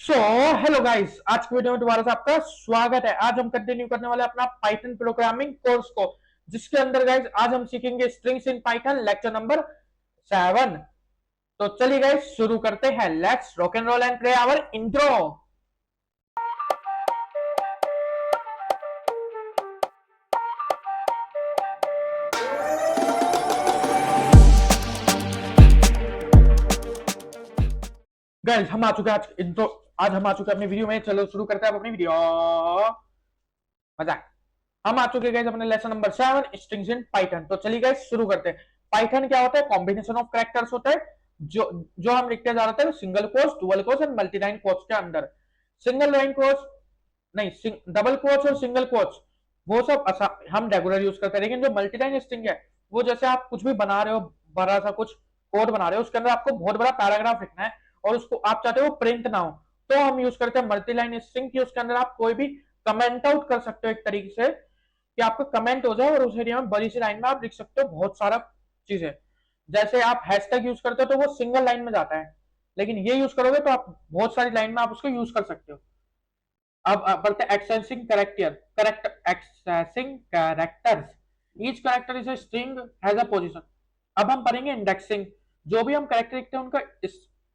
So hello guys, आज की video में दोबारा से आपका स्वागत है। आज हम कंटिन्यू करने वाले अपना पाइथन प्रोग्रामिंग कोर्स को, जिसके अंदर गाइस आज हम सीखेंगे strings in Python lecture number 7। तो चलिए गाइस शुरू करते हैं। Let's rock and roll and play our intro. Guys हम आ चुके हैं आज इंट्रो। आज हम आ चुके हैं अपनी वीडियो में। चलो शुरू करते हैं अपनी वीडियो। मजाक। हम आ चुके हैं अपने lesson number 7 strings in Python. तो चलिए गाइस शुरू करते हैं। पाइथन क्या होता है? कॉम्बिनेशन ऑफ कैरेक्टर्स होता है जो जो हम लिखते जा रहे थे single quotes, dual quotes and multi line quotes के अंदर। सिंगल लाइन कोट्स नहीं, डबल कोट्स और सिंगल कोट्स वो सब हम रेगुलर यूज करते हैं। लेकिन जो मल्टी लाइन स्ट्रिंग है वो जैसे आप कुछ भी बना रहे हो, बड़ा सा कुछ कोड बना रहे हो, उसके अंदर आपको बहुत बड़ा पैराग्राफ लिखना है और उसको आप चाहते हो प्रिंट ना हो, तो हम यूज करते हैं मल्टी लाइन स्ट्रिंग की। उसके अंदर आप कोई भी कमेंट आउट कर सकते हो एक तरीके से कि आपका कमेंट हो जाए और उस एरिया में बड़ी सी लाइन में आप लिख सकते हो बहुत सारा चीजें। जैसे आप हैशटैग यूज करते हो तो वो सिंगल लाइन में जाता है, लेकिन ये यूज करोगे तो आप बहुत सारी लाइन में आप उसको यूज कर सकते हो। अब बढ़ते accessing character correct accessing characters. Each character is a string has a position. अब हम पढ़ेंगे इंडेक्सिंग। जो भी हम कैरेक्टर लिखते हैं उनका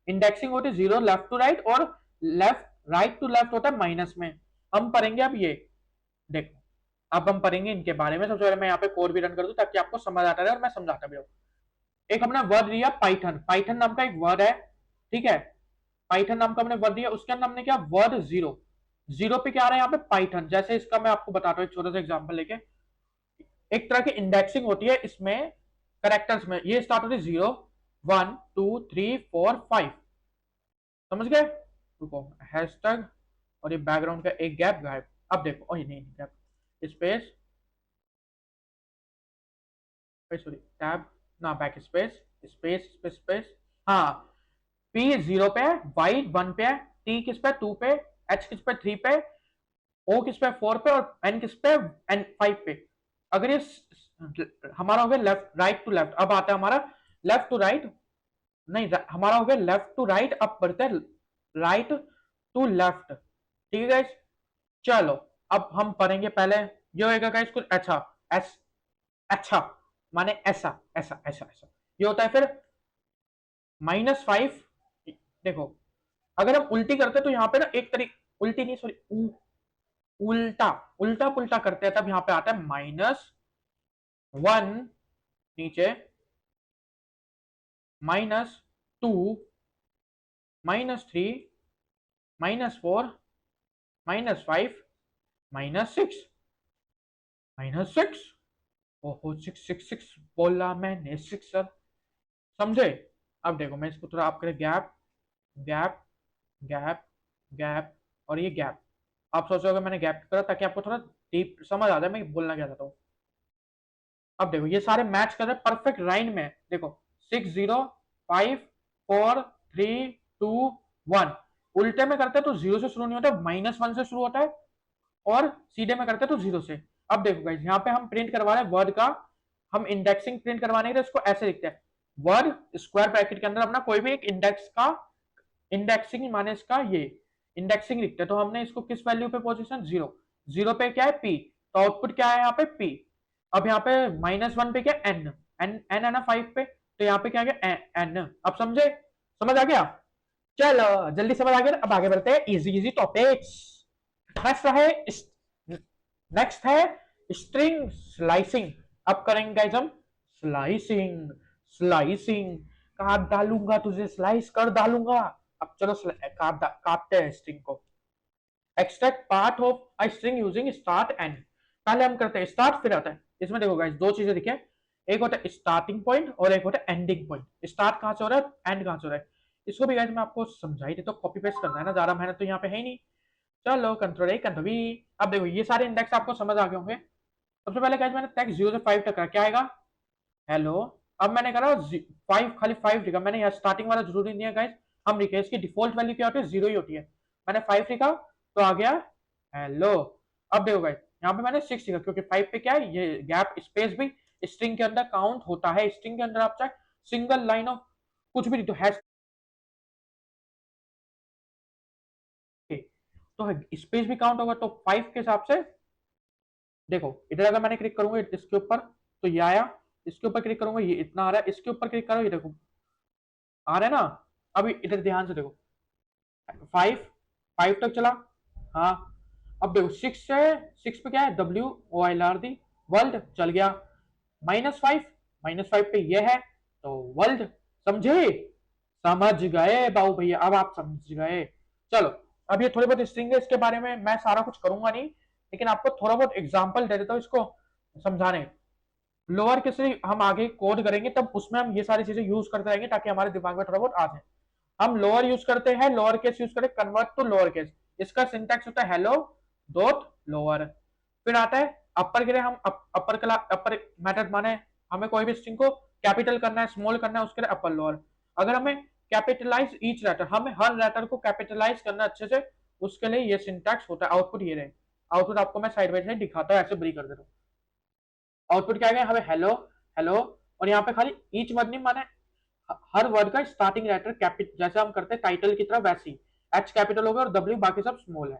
इंडेक्सिंग होती है जीरो लेफ्ट टू राइट और लेफ्ट राइट टू लेफ्ट होता है माइनस में। हम पढ़ेंगे अब ये देखो। अब हम पढ़ेंगे इनके बारे में। सबसे पहले मैं यहाँ पे कोड भी रन कर दूं ताकि आपको समझ आता रहे और मैं समझाता भी रहूं। एक हमने वर्ड लिया पाइथन। पाइथन नाम का एक वर्ड है, ठीक है। पाइथन नाम का हमने वर्ड दिया, उसके अंदर हमने क्या वर्ड जीरो। जीरो पे क्या आ रहा है यहाँ पे पाइथन। जैसे इसका मैं आपको बताता हूँ एक छोटा सा एग्जांपल लेके। एक तरह की इंडेक्सिंग होती है इसमें करेक्टर्स में। ये स्टार्ट होती है 0 1 2 3 4 5। समझ गए? रुको, हैशटैग और ये बैकग्राउंड का एक गैप गायब। अब देखो, ओह नहीं गैप, स्पेस, सॉरी टैब ना, back space, space space space. हाँ, पी जीरो पे है, वाई वन पे है, टी किस पे 2 पे, एच किस पे 3 पे, ओ किस पे 4 पे और एन किस पे एन 5 पे। अगर ये हमारा हो गया लेफ्ट राइट टू लेफ्ट। अब आता है हमारा लेफ्ट टू राइट। नहीं, हमारा हो गया लेफ्ट टू राइट। अब बढ़ते हैं राइट टू लेफ्ट। ठीक है गाइस, चलो अब हम पढ़ेंगे पहले। ये होएगा गाइस कुछ अच्छा, एस, अच्छा माने ऐसा ऐसा ऐसा ऐसा। ये होता है फिर -5। देखो, अगर हम उल्टी करते तो यहाँ पे ना एक तरीके, उल्टी नहीं सॉरी, उल्टा उल्टा पुल्टा करते हैं तब यहाँ पे आता है -1 नीचे, -2, -3, -4, -5, -6, -6। ओहो, 6 बोला मैंने 6 सर, समझे? अब देखो मैं इसको थोड़ा आप करें गैप गैप गैप गैप और ये गैप। आप सोच रहे हो मैंने गैप करा ताकि आपको थोड़ा डीप समझ आ जाए मैं बोलना क्या चाहता हूँ। अब देखो ये सारे मैच कर रहे हैं परफेक्ट लाइन में। देखो 6 0 5 4 3 2 1। उल्टे में करते हैं तो जीरो से शुरू नहीं होता, -1 से शुरू होता है, और सीधे में करते हैं तो जीरो से। अब देखो गाइस, यहाँ पे हम प्रिंट करवा रहे हैं वर्ड का। हम इंडेक्सिंग प्रिंट करवाने के लिए इसको ऐसे लिखते हैं, वर्ड स्क्वायर ब्रैकेट के अंदर अपना कोई भी एक इंडेक्स का, इंडेक्सिंग माने इसका ये इंडेक्सिंग लिखते हैं। तो हमने इसको किस वैल्यू पे पोजीशन, जीरो। जीरो पे क्या है पी, तो आउटपुट क्या है यहाँ पे पी। अब यहाँ पे -1 पे क्या एन, एन एन है ना 5 पे, तो यहाँ पे क्या गया एन। अब समझे? समझ आ गया? चलो जल्दी समझ आ गया। अब आगे बढ़ते हैं इजी इजी टॉपिक्स। नेक्स्ट है नेक्स्ट है स्ट्रिंग स्लाइसिंग। अब करेंगे गाइस हम स्लाइसिंग। स्लाइसिंग काट डालूंगा तुझे, स्लाइस कर डालूंगा। अब चलो काटते हैं स्ट्रिंग को। Extract part of a string using start and. पहले हम करते हैं स्टार्ट, फिर आता है। इसमें देखो गाइस दो चीजें दिखे, एक होता है स्टार्टिंग पॉइंट और एक होता है एंडिंग पॉइंट। स्टार्ट कहां से हो रहा है, एंड कहां से हो रहा है। इसको भी गाइस मैं आपको समझाई थी, तो कॉपी पेस्ट करना है ना, ज्यादा मेहनत तो यहाँ पे है ही नहीं। चलो कंट्रोल ए कंट्रोल बी। अब देखो ये सारे इंडेक्स आपको समझ आ गए होंगे। सबसे पहले गाइस मैंने टेक्स्ट 0 से 5 तक करा, क्या आएगा हेलो। अब मैंने करा 5, खाली 5 लिखा मैंने, यहाँ स्टार्टिंग वाला जरूरी नहीं है गाइस। हम लिखे इसकी डिफॉल्ट वैल्यू क्या होती है, जीरो ही होती है। मैंने 5 लिखा तो आ गया हेलो। अब देखो गाइस यहाँ पे मैंने 6 लिखा क्योंकि 5 पे क्या है, ये गैप स्पेस भी स्ट्रिंग के अंदर काउंट होता है। स्ट्रिंग के अंदर आप चाहे सिंगल लाइन ऑफ कुछ भी नहीं तो हैश तो स्पेस भी काउंट होगा, तो 5 के हिसाब से देखो इधर अगर मैंने क्लिक करूंगा इसके ऊपर तो ये आया, इसके ऊपर क्लिक करूंगा ये इतना आ रहा है, इसके ऊपर क्लिक करो ये देखो आ रहा है ना। अभी इधर ध्यान से देखो 5 5 तक चला। हाँ अब देखो 6 से 6 पे क्या है WOILD वर्ल्ड चल गया। -5 -5 पे ये है तो वर्ल्ड। समझे? समझ गए बाबू भैया, अब आप समझ गए। चलो अब ये थोड़ी बहुत स्ट्रिंग है, इसके बारे में मैं सारा कुछ करूंगा नहीं, लेकिन आपको थोड़ा बहुत एग्जांपल दे देता हूँ इसको समझाने। लोअर केस से हम आगे कोड करेंगे तब उसमें हम ये सारी चीजें यूज करते रहेंगे ताकि हमारे दिमाग में थोड़ा बहुत आ जाए। हम लोअर यूज करते हैं, लोअर केस यूज करें कन्वर्ट टू लोअर केस। इसका सिंटैक्स होता है हेलो डॉट लोअर। फिर आता है अपर के लिए हम अपर क्लास अपर मेथड माने हमें कोई भी स्ट्रिंग को कैपिटल करना है स्मॉल करना है उसके लिए अपर लोअर। अगर हमें कैपिटलाइज ईच लेटर, हमें हर लेटर को कैपिटलाइज करना अच्छे से, उसके लिए ये सिंटैक्स होता है। आउटपुट ये रहे, आउटपुट आपको मैं साइड बाय साइड दिखाता हूँ, ऐसे ब्री कर देता हूँ। आउटपुट क्या है, हमें हेलो हेलो और यहाँ पे खाली ईच वर्ड नहीं माने हर वर्ड का स्टार्टिंग लेटर कैपिटल, जैसे हम करते हैं टाइटल की तरह वैसी एच कैपिटल होगा और डब्ल्यू बाकी सब स्मॉल है।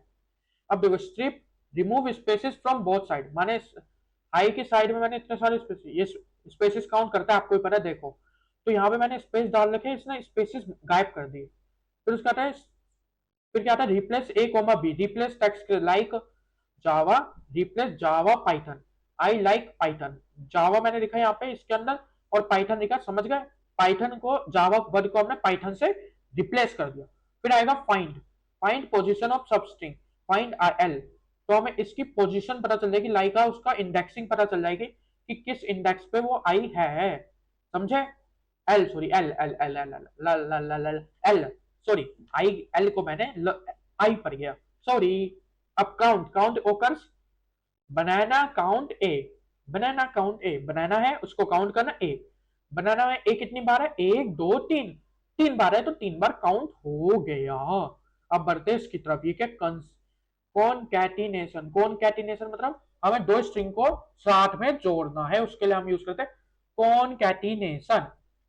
अब देखो strip remove spaces from both side, माने हाई की साइड में मैंने इतने सारे स्पेसेस, ये स्पेसेस काउंट करता है आपको ही पता है देखो। तो यहाँ पे मैंने स्पेस डाल रखे, इसने स्पेसेस गायब कर दिए। फिर उसका आता है, फिर क्या आता है replace A comma B, replace text like Java, replace Java Python, I like Python. Java मैंने लिखा यहाँ पे इसके अंदर और पाइथन लिखा, समझ गए? पाइथन को जावा वर्ड को हमने पाइथन से रिप्लेस कर दिया। फिर आएगा find, find position of substring, find L. तो हमें इसकी पोजीशन पता चल जाएगी, लाइक का उसका इंडेक्सिंग पता चल जाएगी कि किस इंडेक्स पे वो आई है। समझे? L sorry L L L L L L sorry I L को मैंने आई पर गया, सॉरी। अब काउंट, काउंट ओकर्स बनाना काउंट ए, बनाना काउंट ए, बनाना है उसको काउंट करना ए। बनाना में ए कितनी बार है, 1 2 3, 3 बार है तो 3 बार काउंट हो गया। अब बढ़ते हैं इसकी तरफ, ये क्या कॉनकैटिनेशन, कॉनकैटिनेशन मतलब हमें दो स्ट्रिंग को साथ में जोड़ना है, उसके लिए हम यूज करते हैं कॉनकैटिनेशन।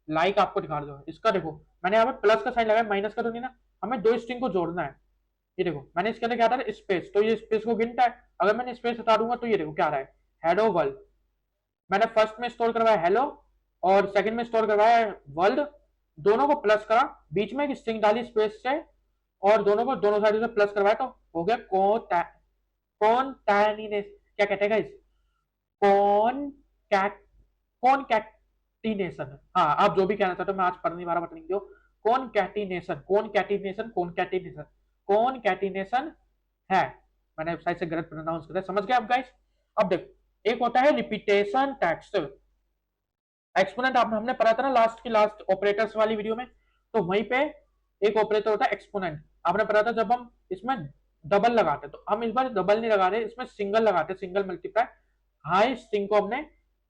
लाइक आपको दिखा दो इसका, देखो मैंने यहाँ पे प्लस का साइन लगाया, माइनस का तो नहीं ना, हमें दो स्ट्रिंग को जोड़ना है। ये देखो मैंने इसके अंदर क्या था स्पेस, तो ये स्पेस को गिनता है, अगर मैंने स्पेस हटा दूंगा तो ये देखो क्या आ रहा है हेलो वर्ल्ड। मैंने फर्स्ट में स्टोर करवाया हेलो और सेकंड में स्टोर करवाया वर्ल्ड, दोनों को प्लस करा, बीच में एक स्ट्रिंग डाली स्पेस से और दोनों को दोनों साइड से प्लस करवाया तो हो गया कॉनकैटिनेशन। क्या कहते हैं कौन कैट कॉनकैटिनेशन। हाँ आप जो भी कहना चाहते हो, मैं आज पढ़ नहीं पा रहा, बता नहीं दो। कॉनकैटिनेशन कॉनकैटिनेशन कॉनकैटिनेशन कॉनकैटिनेशन है, मैंने शायद से गलत प्रोनाउंस कर दिया, समझ गए आप गाइस? अब देखो एक होता है रिपीटेशन टेक्स्ट, एक्सपोनेंट आपने हमने पढ़ा था ना लास्ट की लास्ट ऑपरेटर्स वाली वीडियो में, तो वहीं पे एक ऑपरेटर होता है एक्सपोनेंट, आपने पढ़ा था जब हम इसमें डबल लगाते, तो हम इस बार डबल नहीं लगा रहे, इसमें सिंगल लगाते, सिंगल मल्टीप्लाई। हाई स्ट्रिंग को हमने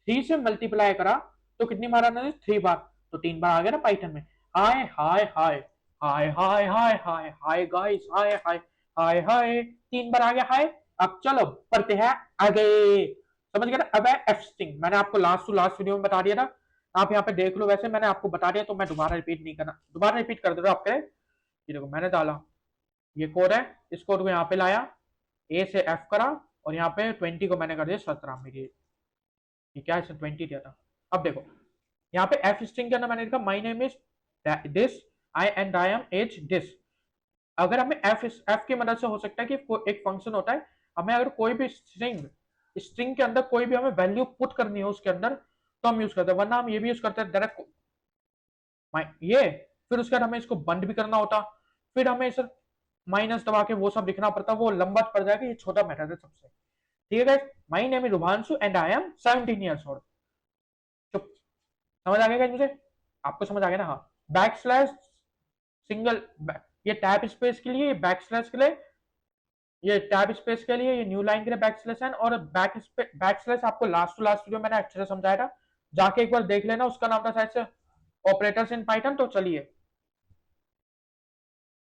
3 से मल्टीप्लाई करा तो कितनी बार आना, 3 बार, तो 3 बार आ गया ना पाइथन में। हाय हाय हाय हाय हाय हाय हाय हाय गाइस हाय हाय हाय हाय, 3 बार आ गया हाय। अब चलो पढ़ते हैं आगे, समझ गए ना? अब है एफ स्ट्रिंग, मैंने आपको लास्ट टू लास्ट वीडियो में बता दिया था, आप यहाँ पे देख लो, वैसे मैंने आपको बता दिया तो मैं दोबारा रिपीट नहीं करना, दोबारा रिपीट कर दे रहा हूँ आपके। ये देखो मैंने डाला, ये कोड है, इस कोड को यहाँ पे लाया, ए से एफ करा और यहाँ पे 20 को मैंने कर दिया 17 में, ये क्या है 20 दिया था। अब देखो यहाँ पे एफ स्ट्रिंग के अंदर मैंने लिखा my name is this I and I am age this. अगर हमें एफ की मदद से हो सकता है कि एक फंक्शन होता है, हमें अगर कोई भी स्ट्रिंग स्ट्रिंग के अंदर कोई भी हमें वैल्यू पुट करनी है उसके अंदर तो हम यूज करते हैं, वरना हम ये भी यूज करते हैं डायरेक्ट ये, फिर उसके बाद हमें इसको बंद भी करना होता, फिर हमें इसे माइनस दबा के वो सब लिखना पड़ता, वो लंबा पड़ जाएगा, ये छोटा मेथड है सबसे। ठीक है guys, my name is Rubhanshu and I am 17 years old. चुप, समझ आ गया मुझे? आपको समझ आ गया ना? हाँ, बैक स्लैश सिंगल, ये टैब स्पेस के लिए, बैक स्लैश के लिए, ये टैब स्पेस के लिए, ये न्यू लाइन के लिए बैक स्लैश है, और बैक स्लैश आपको लास्ट टू लास्ट वीडियो मैंने अच्छे से समझाया था, जाके एक बार देख लेना, उसका नाम था शायद से ऑपरेटर्स इन पाइथन। तो चलिए,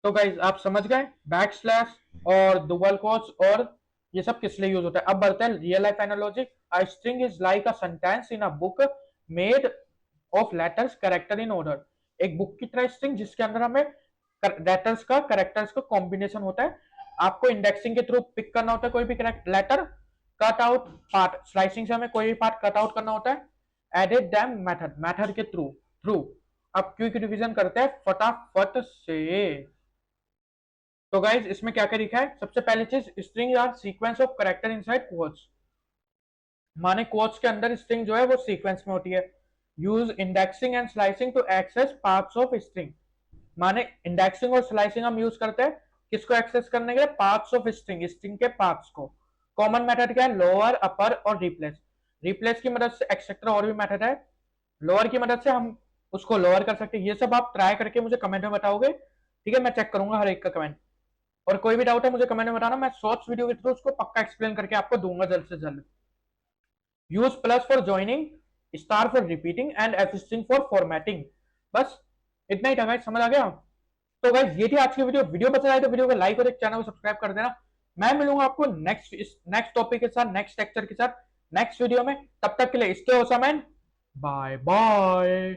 तो गाइज आप समझ गए बैक स्लैश और डबल कोट्स और ये सब किस लिए यूज होता है। अब बढ़ते हैं real life analogy. A string is like a sentence in a book made of letters character in order. एक बुक की तरह स्ट्रिंग जिसके अंदर हमें लेटर्स का कैरेक्टर्स का कॉम्बिनेशन होता है, आपको इंडेक्सिंग के थ्रू पिक करना होता है कोई भी letter, cut out part, slicing से हमें कोई भी पार्ट कट आउट करना होता है। एडिट दैम मेथड, मेथड के थ्रू थ्रू अब क्विक रिवीजन करते हैं फटाफट से। तो गाइज इसमें क्या क्या लिखा है, सबसे पहली चीज string are sequence of character inside quotes, माने कोट्स के अंदर स्ट्रिंग जो है वो सीक्वेंस में होती है। Use indexing and slicing to access parts of string, माने इंडेक्सिंग और स्लाइसिंग हम यूज करते हैं किसको एक्सेस करने के लिए, पार्ट्स ऑफ स्ट्रिंग, स्ट्रिंग के पार्ट्स को। कॉमन मेथड क्या है, लोअर, अपर और रिप्लेस। रिप्लेस की मदद से एक्सेट्रा और भी मेथड है, लोअर की मदद से हम उसको लोअर कर सकते हैं। ये सब आप ट्राई करके मुझे कमेंट में बताओगे, ठीक है, मैं चेक करूंगा हर एक का कमेंट। और कोई भी डाउट है मुझे कमेंट में बताना, मैं शॉर्ट्स वीडियो के थ्रू उसको पक्का एक्सप्लेन करके आपको दूंगा जल्द से जल्द। Use plus for joining, star for repeating and assisting for formatting. बस इतना ही था गाइस, समझ आ गया। तो गाइस ये थी आज की वीडियो। वीडियो पसंद आए तो वीडियो को लाइक और चैनल को सब्सक्राइब कर देना। मैं मिलूंगा आपको नेक्स्ट टॉपिक के साथ, नेक्स्ट लेक्चर के साथ, नेक्स्ट वीडियो में। तब तक के लिए stay awesome and bye bye.